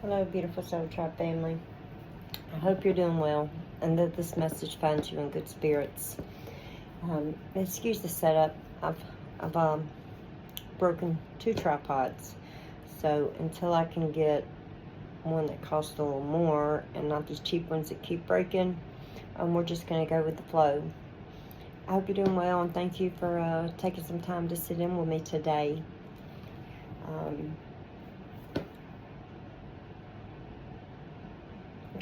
Hello, beautiful Soul Tribe family. I hope you're doing well and that this message finds you in good spirits. Excuse the setup. I've broken 2 tripods. So until I can get one that costs a little more and not these cheap ones that keep breaking, we're just going to go with the flow. I hope you're doing well and thank you for taking some time to sit in with me today. I'm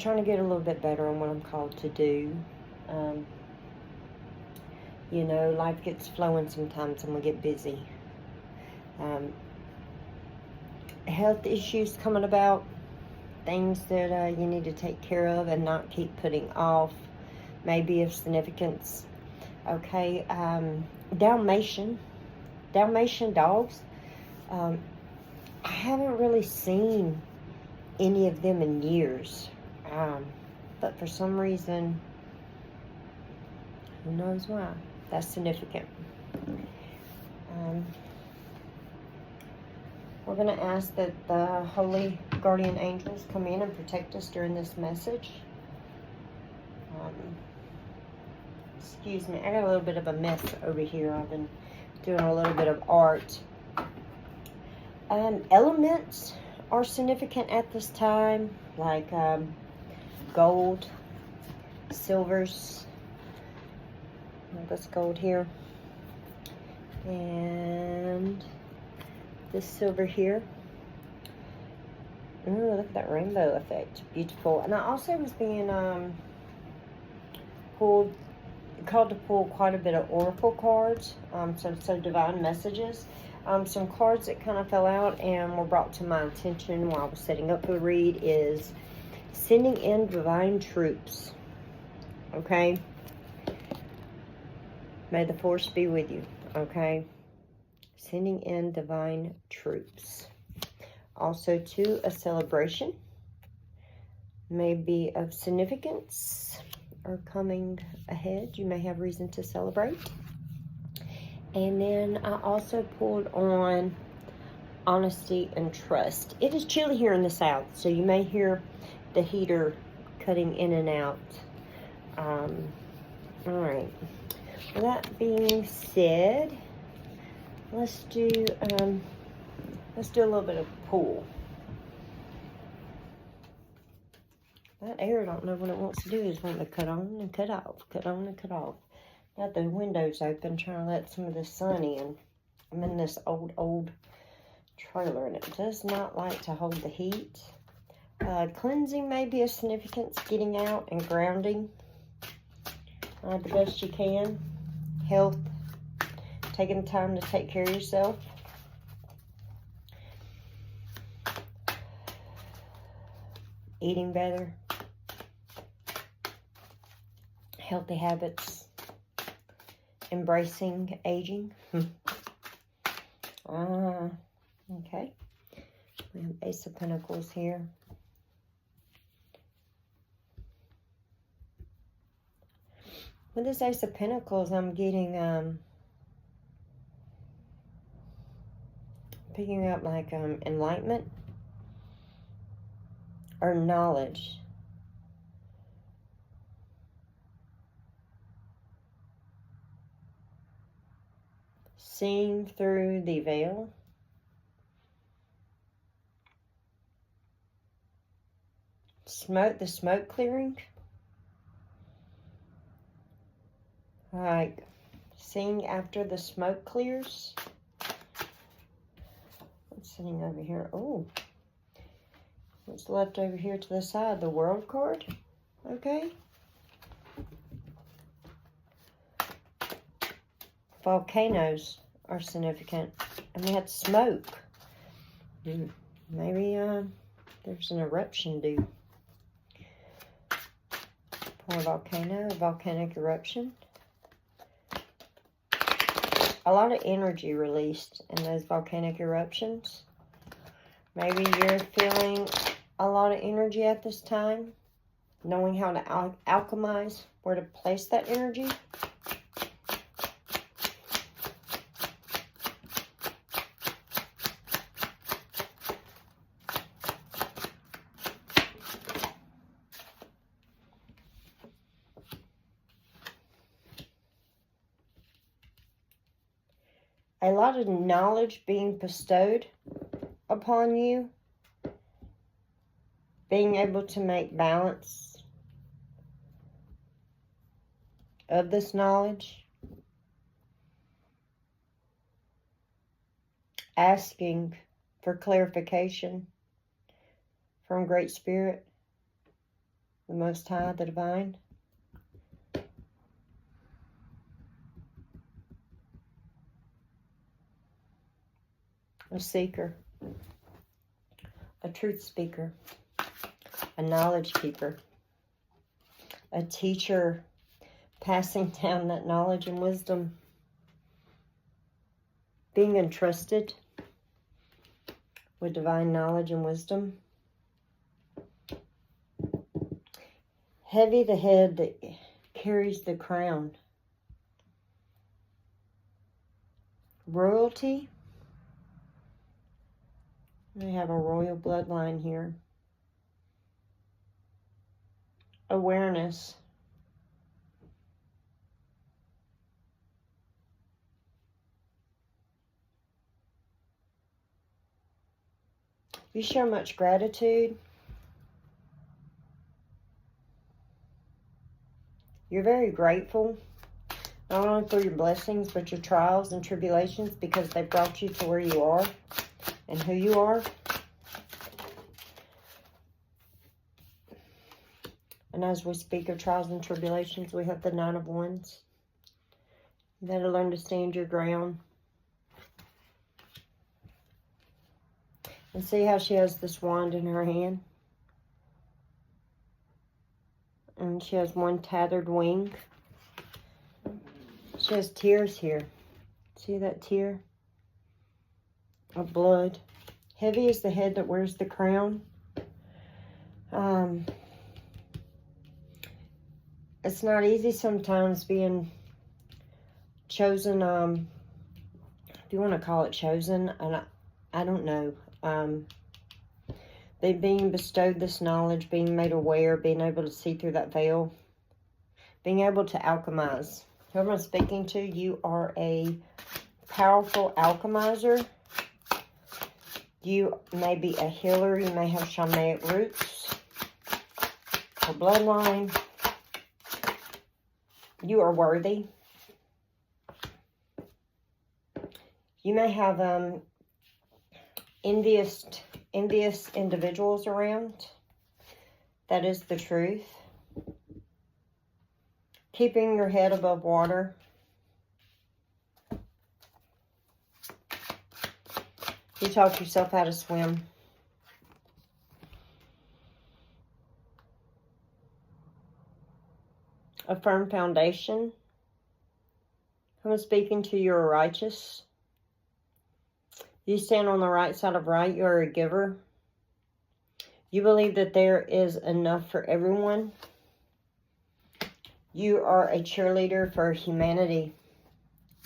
trying to get a little bit better on what I'm called to do. Life gets flowing sometimes and we get busy. Health issues coming about, things that you need to take care of and not keep putting off, may be of significance. Okay, Dalmatian dogs. I haven't really seen any of them in years. But for some reason, who knows why, that's significant. We're going to ask that the holy guardian angels come in and protect us during this message. Excuse me, I got a little bit of a mess over here. I've been doing a little bit of art. Elements are significant at this time, like gold, silvers. This gold here, and this silver here. Ooh, look at that rainbow effect, beautiful. And I also was being called to pull quite a bit of oracle cards, so divine messages. Some cards that kind of fell out and were brought to my attention while I was setting up the read is sending in divine troops. Okay, may the force be with you. Okay, sending in divine troops. Also, to a celebration may be of significance or coming ahead. You may have reason to celebrate. And then I also pulled on honesty and trust. It is chilly here in the south, so you may hear the heater cutting in and out. All right. With that being said, let's do a little bit of pull. That air, I don't know what it wants to do. Is want to cut on and cut off, cut on and cut off. Got the windows open, trying to let some of the sun in. I'm in this old trailer, and it does not like to hold the heat. Cleansing may be of significance, getting out and grounding the best you can. Health, taking the time to take care of yourself. Eating better. Healthy habits. Embracing aging. Okay. We have Ace of Pentacles here. With this Ace of Pentacles, I'm getting, picking up like enlightenment or knowledge. Seeing through the veil. The smoke clearing. Like seeing after the smoke clears. What's sitting over here? Oh, what's left over here to the side? The World card. Okay. Volcanoes are significant. And we had smoke. Maybe there's an eruption due. For a volcano, a volcanic eruption. A lot of energy released in those volcanic eruptions. Maybe you're feeling a lot of energy at this time. Knowing how to alchemize where to place that energy. a lot of knowledge being bestowed upon you. Being able to make balance of this knowledge. Asking for clarification from Great Spirit, the Most High, the Divine. A seeker, a truth speaker, a knowledge keeper, a teacher passing down that knowledge and wisdom, being entrusted with divine knowledge and wisdom. Heavy the head that carries the crown. Royalty. We have a royal bloodline here. Awareness. You show much gratitude. You're very grateful, not only for your blessings, but your trials and tribulations, because they brought you to where you are and who you are. And as we speak of trials and tribulations, we have the Nine of Wands. You got to learn to stand your ground. And see how she has this wand in her hand? And she has one tattered wing. She has tears here. See that tear? Of blood. Heavy is the head that wears the crown. It's not easy sometimes being chosen, if you want to call it chosen, and I don't know. They being bestowed this knowledge, being made aware, being able to see through that veil, being able to alchemize. Whoever I'm speaking to, you are a powerful alchemizer. You may be a healer. You may have shamanic roots or bloodline. You are worthy. You may have envious individuals around. That is the truth. Keeping your head above water. You taught yourself how to swim. A firm foundation. I'm speaking to you, are righteous. You stand on the right side of right. You are a giver. You believe that there is enough for everyone. You are a cheerleader for humanity.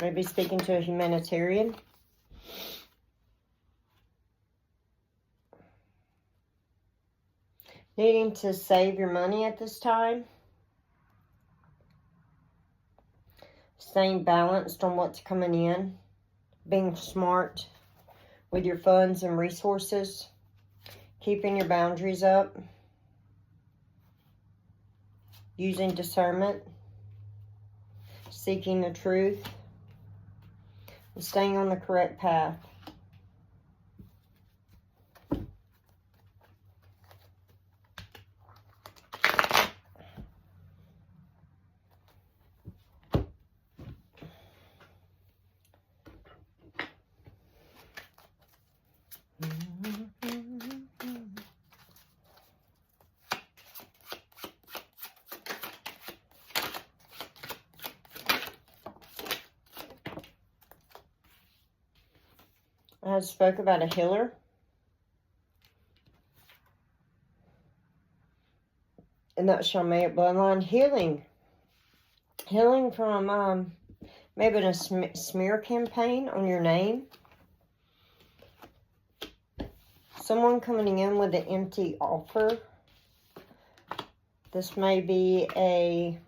Maybe speaking to a humanitarian. Needing to save your money at this time. Staying balanced on what's coming in. Being smart with your funds and resources. Keeping your boundaries up. Using discernment. Seeking the truth. And staying on the correct path. I spoke about a healer. And that shamanic bloodline healing. Healing from maybe a smear campaign on your name. Someone coming in with an empty offer. This may be a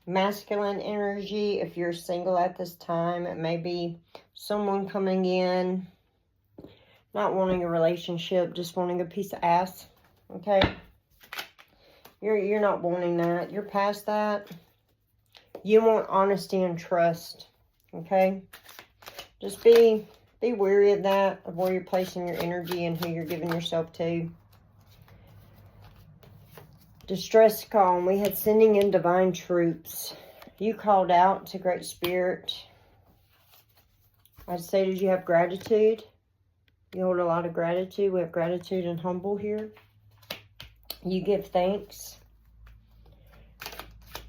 masculine energy. If you're single at this time, it may be someone coming in, not wanting a relationship, just wanting a piece of ass. Okay? You're not wanting that. You're past that. You want honesty and trust. Okay? Just be wary of that, of where you're placing your energy and who you're giving yourself to. Distress call. We had sending in divine troops. You called out to Great Spirit. I stated you have gratitude. You hold a lot of gratitude. We have gratitude and humble here. You give thanks.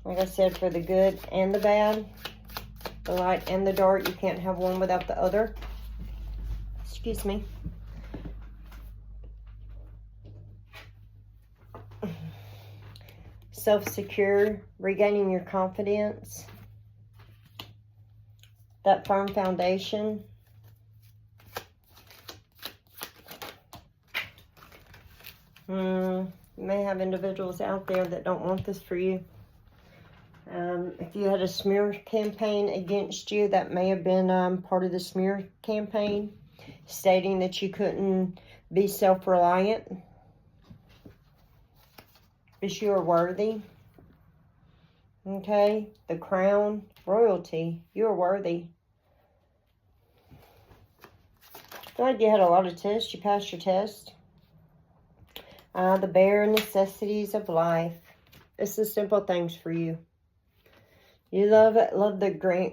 Like I said, for the good and the bad, the light and the dark. You can't have one without the other. Excuse me. Self-secure, regaining your confidence. That firm foundation. You may have individuals out there that don't want this for you. If you had a smear campaign against you, that may have been part of the smear campaign, stating that you couldn't be self-reliant, but you are worthy. Okay? The crown, royalty, you are worthy. I feel like you had a lot of tests. You passed your test. The bare necessities of life. It's the simple things for you. You love the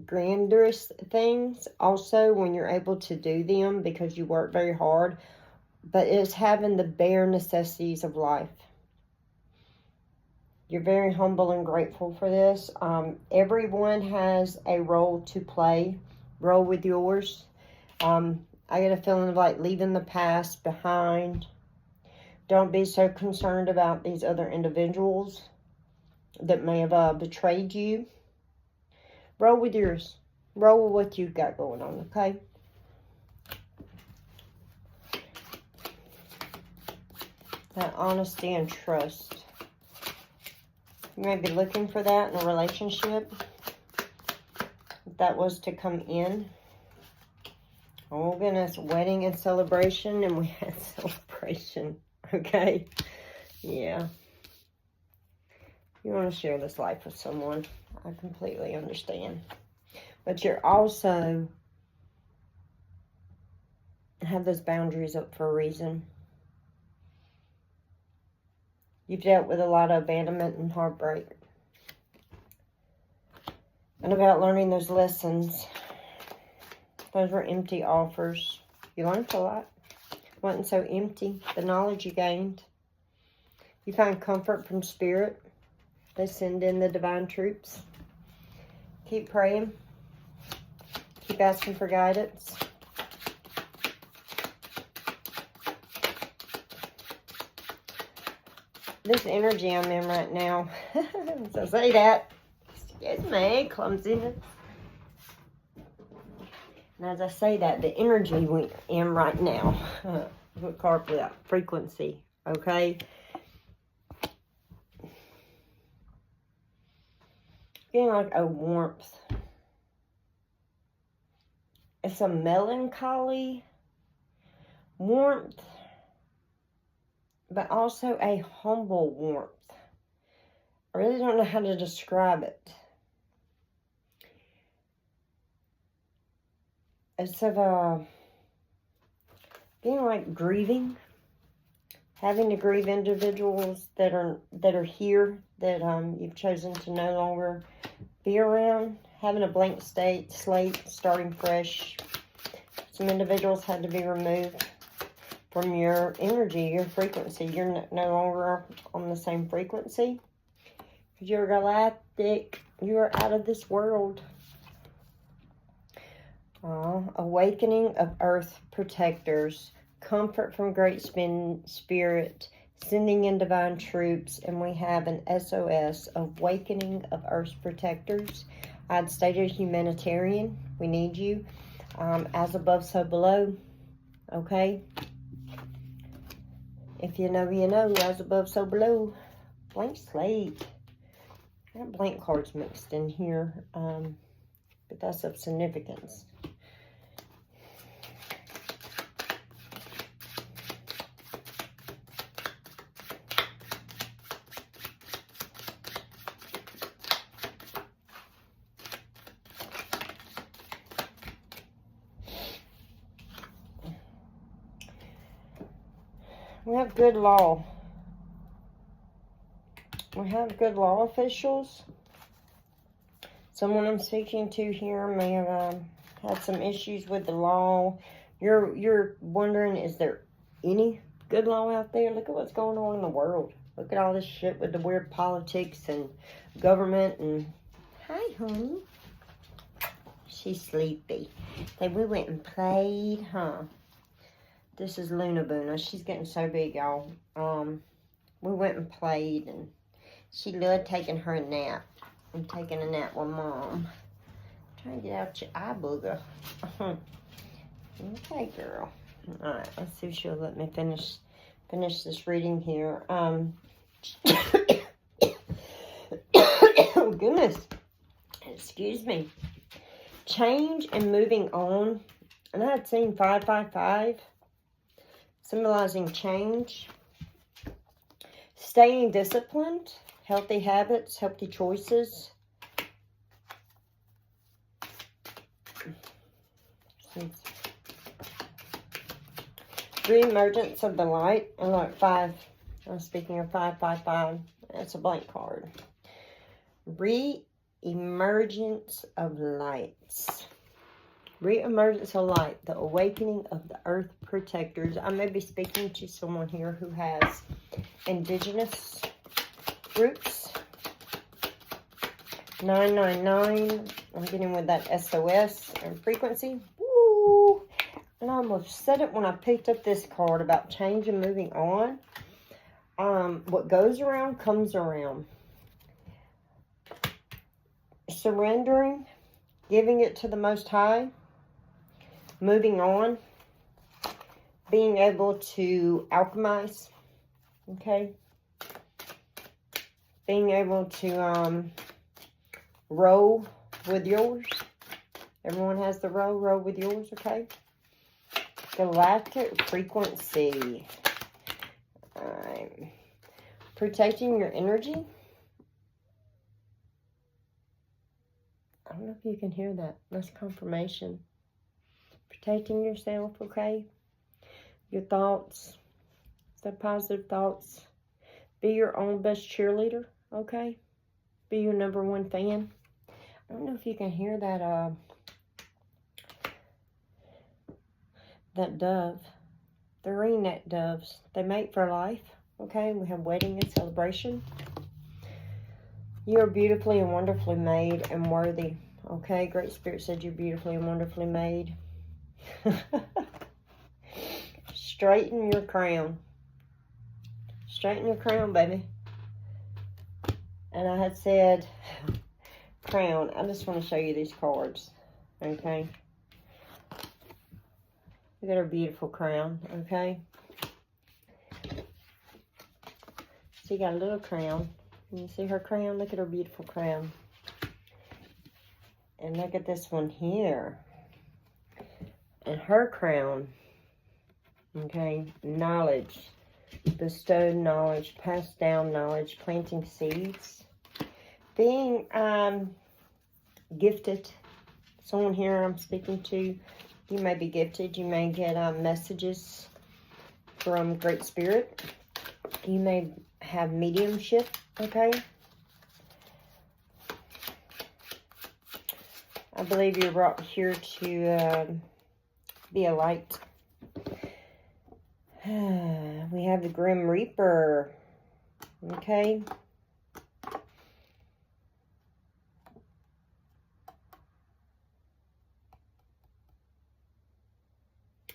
grandiose things also when you're able to do them because you work very hard. But it's having the bare necessities of life. You're very humble and grateful for this. Everyone has a role to play. Roll with yours. I get a feeling of like leaving the past behind. Don't be so concerned about these other individuals that may have betrayed you. Roll with yours. Roll with what you've got going on, okay? That honesty and trust. You may be looking for that in a relationship. If that was to come in. Oh goodness, wedding and celebration, and we had celebration. Okay? Yeah. You want to share this life with someone. I completely understand. But you're also have those boundaries up for a reason. You've dealt with a lot of abandonment and heartbreak. And about learning those lessons. Those were empty offers. You learned a lot. Wasn't so empty. The knowledge you gained. You find comfort from spirit. They send in the divine troops. Keep praying. Keep asking for guidance. This energy I'm in right now. So I say that. Excuse me, clumsiness. And as I say that, the energy we in right now. We'll call it that frequency. Okay? Feeling like a warmth. It's a melancholy warmth, but also a humble warmth. I really don't know how to describe it. It's of being like grieving, having to grieve individuals that are here that you've chosen to no longer be around, having a blank slate, starting fresh. Some individuals had to be removed from your energy, your frequency. You're no longer on the same frequency. You're galactic. You are out of this world. Awakening of earth protectors. Comfort from great spirit. Sending in divine troops. And we have an SOS. Awakening of earth protectors. I'd stated humanitarian. We need you. As above, so below. Okay? If you know, you know. As above, so below. Blank slate. I have blank cards mixed in here, but that's of significance. We have good law. We have good law officials. Someone I'm speaking to here may have had some issues with the law. You're wondering, is there any good law out there? Look at what's going on in the world. Look at all this shit with the weird politics and government and... Hi, honey. She's sleepy. We went and played, huh? This is Luna Boona. She's getting so big, y'all. We went and played, and she loved taking her nap. I'm taking a nap with Mom. Trying to get out your eye booger. Okay, girl. Alright, let's see if she'll let me finish this reading here. Oh, goodness. Excuse me. Change and moving on. And I had seen 555. Symbolizing change. Staying disciplined. Healthy habits, healthy choices. Re-emergence of the light. And like 5. I'm speaking of 555. That's a blank card. Re-emergence of lights. Re-emergence of light. The awakening of the earth protectors. I may be speaking to someone here who has indigenous roots. 999. I'm getting with that SOS and frequency. Woo! And I almost said it when I picked up this card about change and moving on. What goes around comes around. Surrendering. Giving it to the Most High. Moving on. Being able to alchemize. Okay. Being able to roll with yours. Everyone has the roll with yours, okay? Galactic frequency. Protecting your energy. I don't know if you can hear that. That's confirmation. Protecting yourself, okay? Your thoughts. The positive thoughts. Be your own best cheerleader, okay? Be your #1 fan. I don't know if you can hear that, that dove. The ringneck doves. They mate for life, okay? We have wedding and celebration. You are beautifully and wonderfully made and worthy, okay? Great Spirit said you're beautifully and wonderfully made. Straighten your crown. Straighten your crown, baby. And I had said, crown. I just want to show you these cards. Okay. Look at her beautiful crown. Okay. So you got a little crown. Can you see her crown? Look at her beautiful crown. And look at this one here. And her crown. Okay. Knowledge. Bestowed knowledge. Passed down knowledge. Planting seeds. Being gifted. Someone here I'm speaking to. You may be gifted. You may get messages from Great Spirit. You may have mediumship. Okay. I believe you're brought here to be a light. We have the Grim Reaper. Okay.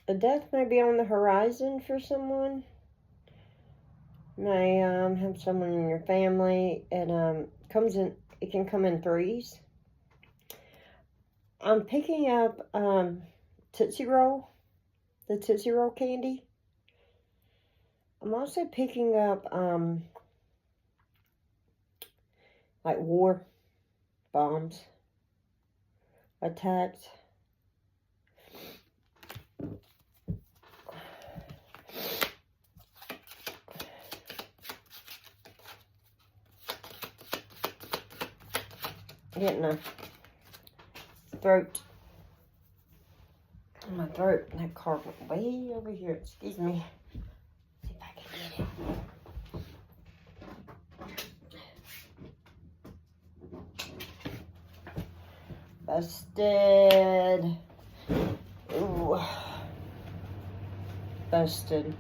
A death may be on the horizon for someone. May have someone in your family. It can come in threes. I'm picking up Tootsie Roll, the Tootsie Roll candy. I'm also picking up like war, bombs, attacks. Getting a throat. My throat. That card went way over here. Excuse me. See if I can get it. Busted. Ooh. Busted.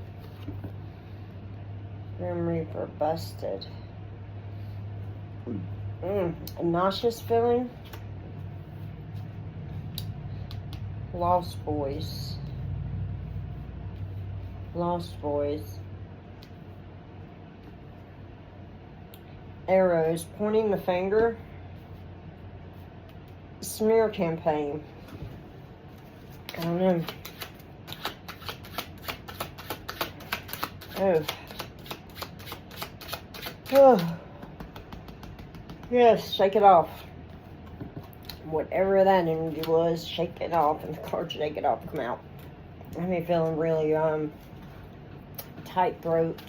Grim Reaper busted. A nauseous feeling. Lost Boys. Lost Boys. Arrows pointing the finger. Smear campaign. I don't know. Oh. Yes, shake it off. Whatever that energy was, shake it off, and the cards shake it off, come out. I mean, feeling really tight throat,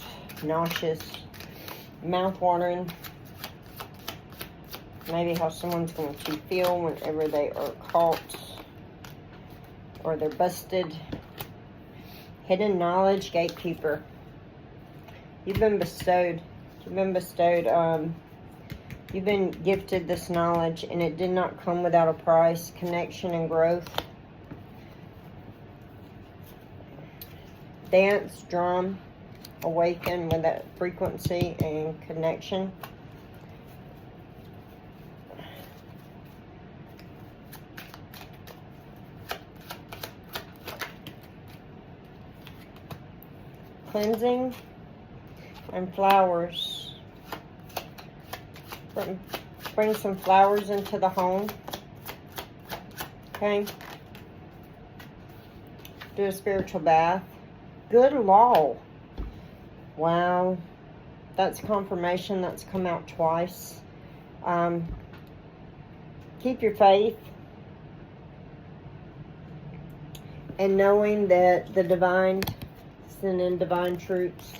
nauseous, mouth watering. Maybe how someone's going to feel whenever they are caught or they're busted. Hidden knowledge, gatekeeper. You've been bestowed. You've been gifted this knowledge, and it did not come without a price. Connection and growth. Dance, drum, awaken with that frequency and connection. Cleansing and flowers. Bring some flowers into the home. Okay. Do a spiritual bath. Good law. Wow. That's confirmation. That's come out twice. Keep your faith. And knowing that the divine, send in divine troops.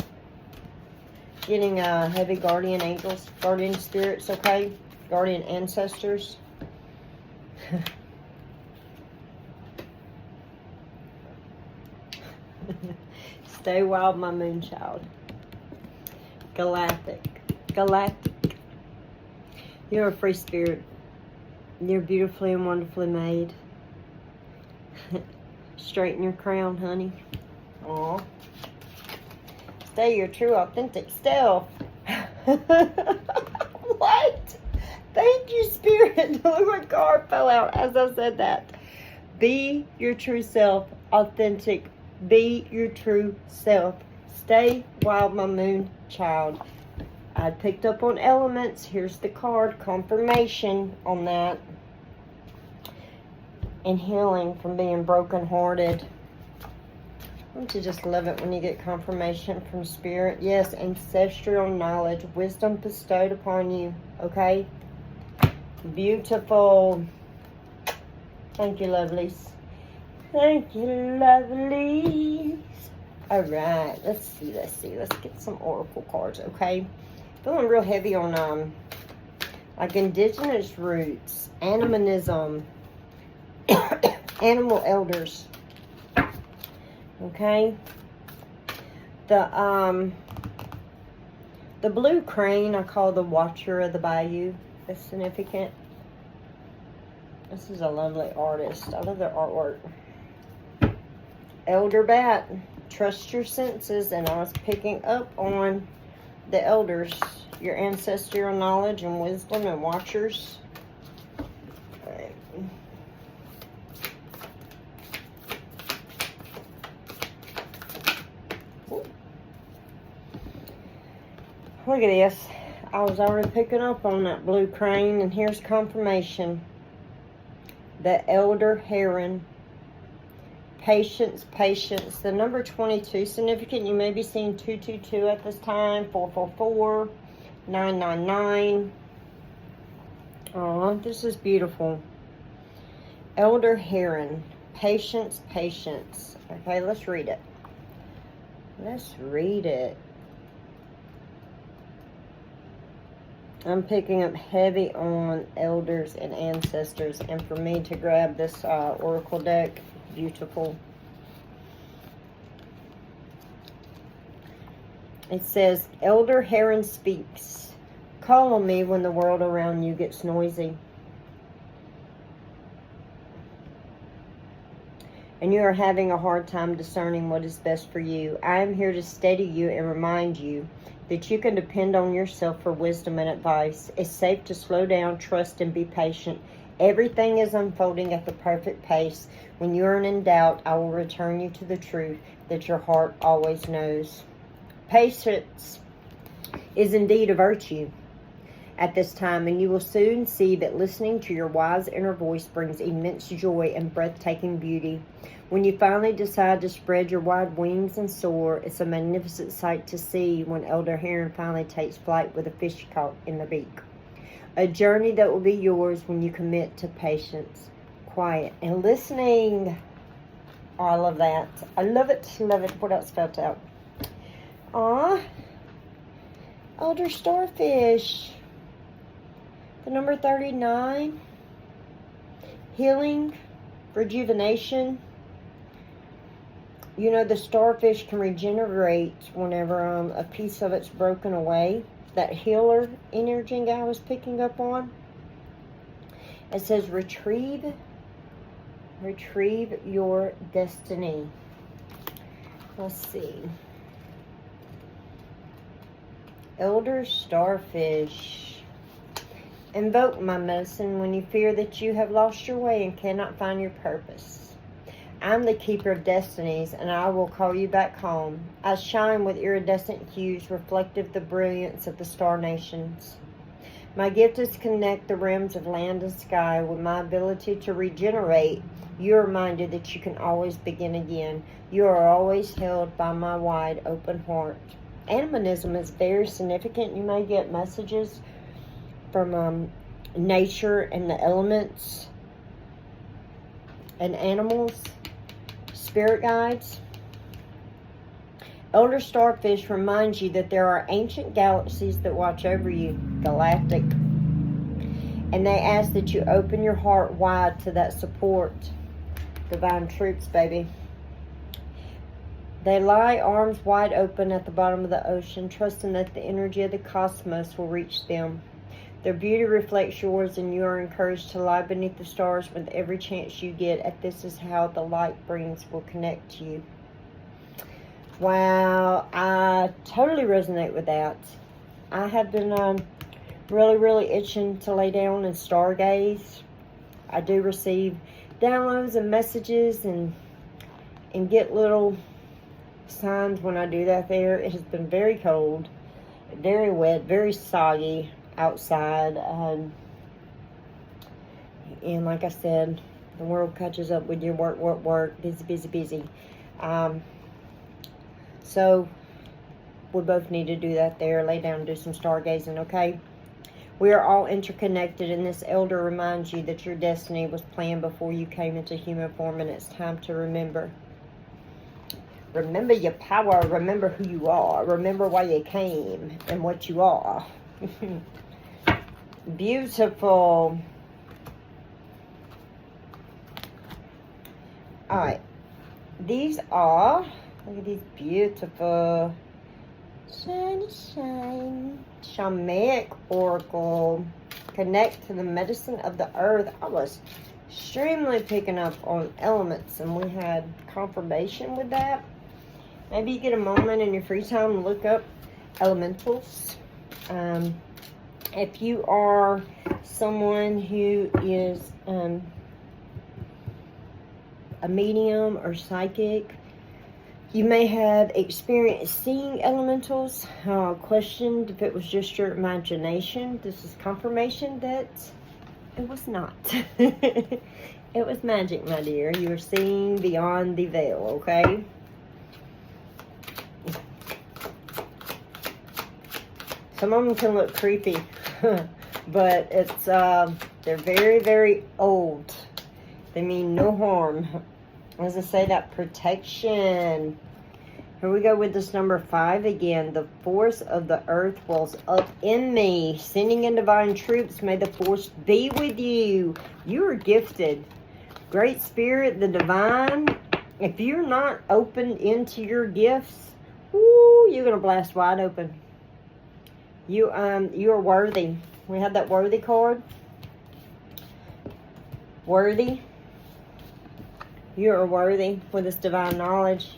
Getting heavy guardian angels, guardian spirits, okay? Guardian ancestors. Stay wild, my moon child. Galactic. You're a free spirit. You're beautifully and wonderfully made. Straighten your crown, honey. Aw. Stay your true, authentic self. What? Thank you, Spirit. Look what card fell out as I said that. Be your true self, authentic. Be your true self. Stay wild, my moon child. I picked up on elements. Here's the card, confirmation on that. And healing from being brokenhearted. Don't you just love it when you get confirmation from Spirit? Yes, ancestral knowledge, wisdom bestowed upon you, okay? Beautiful. Thank you, lovelies. Thank you, lovelies. All right, let's see. Let's get some oracle cards, okay? Feeling real heavy on, like indigenous roots, animism, animal elders. Okay, the blue crane I call the watcher of the bayou. That's significant. This is a lovely artist. I love their artwork. Elder bat, trust your senses, and I was picking up on the elders, your ancestral knowledge and wisdom and watchers. All right. Look at this. I was already picking up on that blue crane, and here's confirmation. The elder heron. Patience. The number 22, significant. You may be seeing 222 at this time, 444, 999. Oh, this is beautiful. Elder Heron. Patience, patience. Okay, let's read it. Let's read it. I'm picking up heavy on elders and ancestors. And for me to grab this oracle deck, beautiful. It says, Elder Heron speaks. Call on me when the world around you gets noisy. And you are having a hard time discerning what is best for you. I am here to steady you and remind you that you can depend on yourself for wisdom and advice. It's safe to slow down, trust, and be patient. Everything is unfolding at the perfect pace. When you are in doubt, I will return you to the truth that your heart always knows. Patience is indeed a virtue at this time, and you will soon see that listening to your wise inner voice brings immense joy and breathtaking beauty. When you finally decide to spread your wide wings and soar, it's a magnificent sight to see when Elder Heron finally takes flight with a fish caught in the beak. A journey that will be yours when you commit to patience, quiet, and listening. Oh, I love that. I love it. Love it. What else felt out? Elder Starfish. The number 39. Healing, rejuvenation. You know, the starfish can regenerate whenever a piece of it's broken away. That healer energy I was picking up on. It says retrieve your destiny. Let's see. Elder Starfish. Invoke my medicine when you fear that you have lost your way and cannot find your purpose. I'm the keeper of destinies, and I will call you back home. I shine with iridescent hues reflective of the brilliance of the star nations. My gift is to connect the realms of land and sky. With my ability to regenerate, you are reminded that you can always begin again. You are always held by my wide open heart. Animism is very significant. You may get messages from nature and the elements and animals, spirit guides. Elder Starfish reminds you that there are ancient galaxies that watch over you, galactic, and they ask that you open your heart wide to that support. Divine troops, baby. They lie arms wide open at the bottom of the ocean, trusting that the energy of the cosmos will reach them. Their beauty reflects yours, and you are encouraged to lie beneath the stars with every chance you get. At this is how the light brings will connect to you. Wow, I totally resonate with that. I have been really, really itching to lay down and stargaze. I do receive downloads and messages and get little signs when I do that there. It has been very cold, very wet, very soggy outside, and like I said, the world catches up with your work, busy. So we both need to do that there, lay down and do some stargazing, okay? We are all interconnected, and this elder reminds you that your destiny was planned before you came into human form, and it's time to remember. Remember your power. Remember who you are. Remember why you came and what you are. Beautiful. Alright. These are, look at these beautiful shine. Shamanic Oracle. Connect to the medicine of the earth. I was extremely picking up on elements, and we had confirmation with that. Maybe you get a moment in your free time to look up elementals. If you are someone who is a medium or psychic, you may have experienced seeing elementals. Questioned if it was just your imagination. This is confirmation that it was not. It was magic, my dear. You are seeing beyond the veil, okay? Some of them can look creepy. but it's, they're very, very old. They mean no harm. As I say, that protection. Here we go with this number 5 again. The force of the earth wells up in me. Sending in divine troops. May the force be with you. You are gifted. Great Spirit, the divine. If you're not open into your gifts, woo, you're going to blast wide open. You are worthy. We have that worthy card. Worthy. You are worthy with this divine knowledge.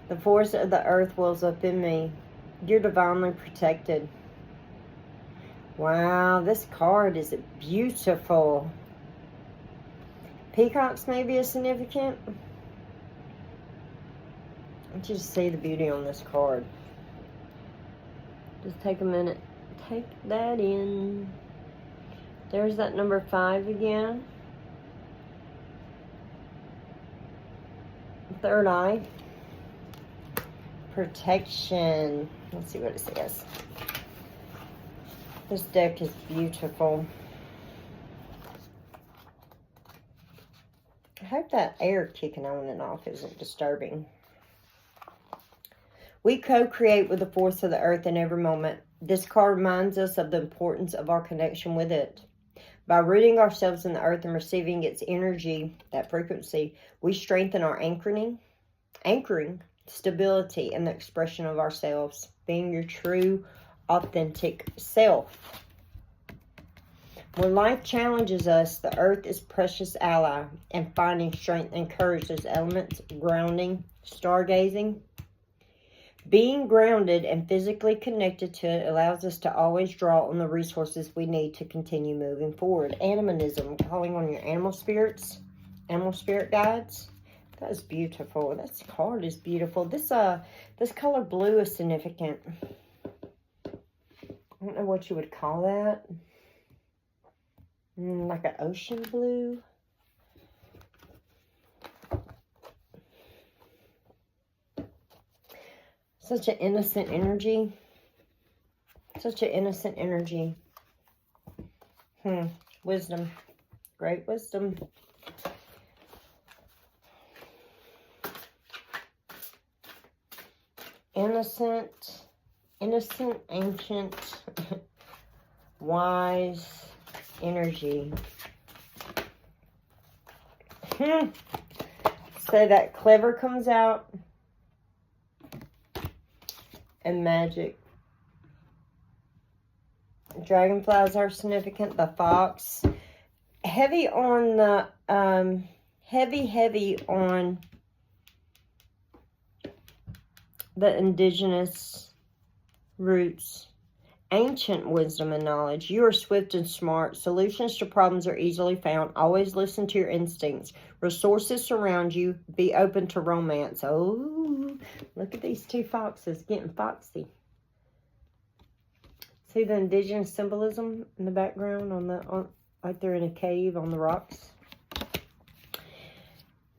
The force of the earth wells up in me. You're divinely protected. Wow, this card is beautiful. Peacocks may be a significant. I want you to see the beauty on this card. Just take a minute. Take that in. There's that number 5 again. Third eye. Protection. Let's see what it says. This deck is beautiful. I hope that air kicking on and off isn't disturbing. We co-create with the force of the earth in every moment. This card reminds us of the importance of our connection with it. By rooting ourselves in the earth and receiving its energy, that frequency, we strengthen our anchoring, stability, and the expression of ourselves, being your true, authentic self. When life challenges us, the earth is precious ally, and finding strength and courage as elements, grounding, stargazing. Being grounded and physically connected to it allows us to always draw on the resources we need to continue moving forward. Animism, calling on your animal spirits, animal spirit guides. That is beautiful. This card is beautiful. This color blue is significant. I don't know what you would call that. Like an ocean blue. Such an innocent energy. Such an innocent energy. Wisdom. Great wisdom. Innocent, ancient, wise energy. So that clever comes out. And magic. Dragonflies are significant. The fox. Heavy on the, heavy on the indigenous roots. Ancient wisdom and knowledge. You are swift and smart. Solutions to problems are easily found. Always listen to your instincts. Resources surround you. Be open to romance. Oh, look at these two foxes getting foxy. See the indigenous symbolism in the background like they're in a cave on the rocks.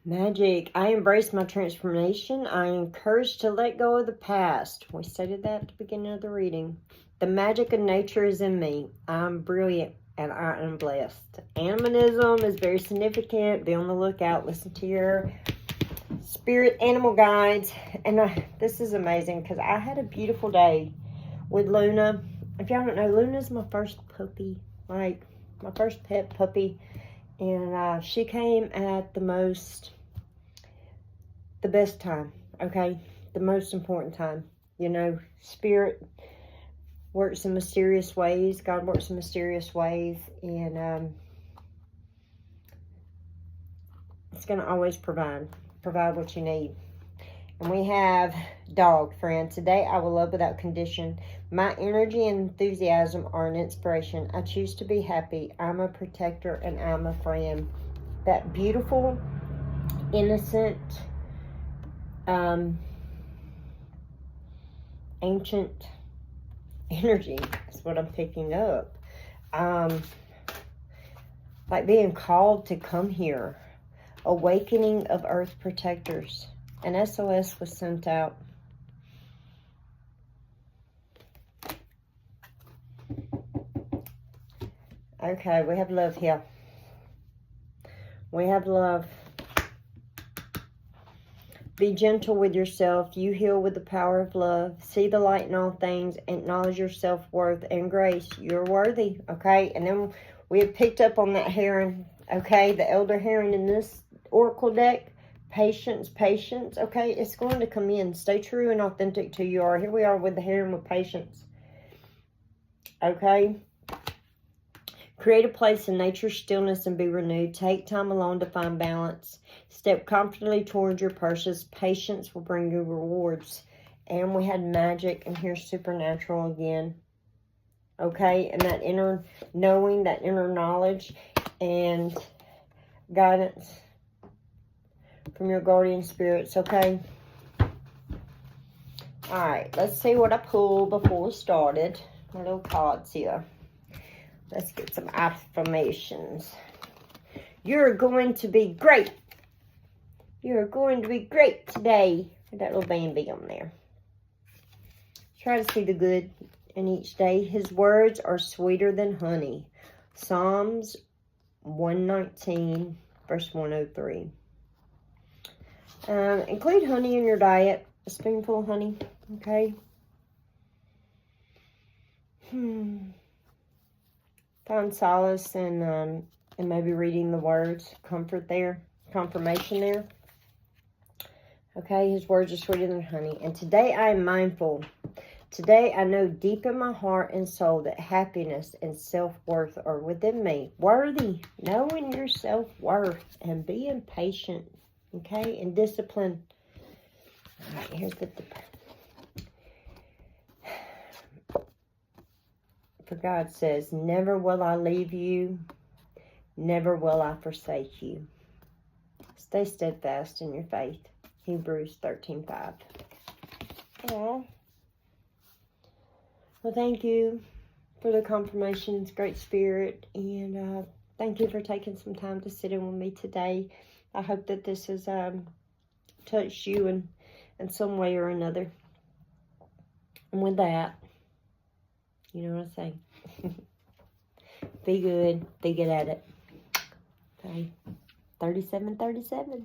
Magic. I embrace my transformation. I am encouraged to let go of the past. We stated that at the beginning of the reading. The magic of nature is in me. I'm brilliant and I am blessed. Animism is very significant. Be on the lookout. Listen to your spirit animal guides. And this is amazing because I had a beautiful day with Luna. If y'all don't know, Luna's my first puppy. Like, my first pet puppy. And she came at the best time, okay? The most important time. You know, spirit works in mysterious ways. God works in mysterious ways. And it's going to always provide what you need. And we have dog friend. Today I will love without condition. My energy and enthusiasm are an inspiration. I choose to be happy. I'm a protector and I'm a friend. That beautiful, innocent, ancient energy is what I'm picking up. Like being called to come here. Awakening of earth protectors. An SOS was sent out. Okay, we have love here. We have love. Be gentle with yourself. You heal with the power of love. See the light in all things. Acknowledge your self-worth and grace. You're worthy, okay? And then we have picked up on that heron, okay? The elder heron in this oracle deck. Patience, patience, okay? It's going to come in. Stay true and authentic to who you are. Here we are with the heron with patience, okay? Create a place in nature's stillness and be renewed. Take time alone to find balance. Step confidently towards your purpose. Patience will bring you rewards. And we had magic, and here's supernatural again. Okay, and that inner knowing, that inner knowledge, and guidance from your guardian spirits, okay? Alright, let's see what I pulled before we started. My little cards here. Let's get some affirmations. You're going to be great. You're going to be great today. That little Bambi on there. Try to see the good in each day. His words are sweeter than honey. Psalms 119, verse 103. Include honey in your diet. A spoonful of honey. Okay. Find solace in maybe reading the words. Comfort there. Confirmation there. Okay, his words are sweeter than honey. And today I am mindful. Today I know deep in my heart and soul that happiness and self-worth are within me. Worthy. Knowing your self-worth and being patient. Okay, and discipline. All right, here's the... For God says, never will I leave you, never will I forsake you. Stay steadfast in your faith. Hebrews 13:5. Aww. Well, thank you for the confirmations, Great Spirit, and thank you for taking some time to sit in with me today. I hope that this has touched you in some way or another. And with that, you know what I say. Be good. Be good at it. Okay. 3737.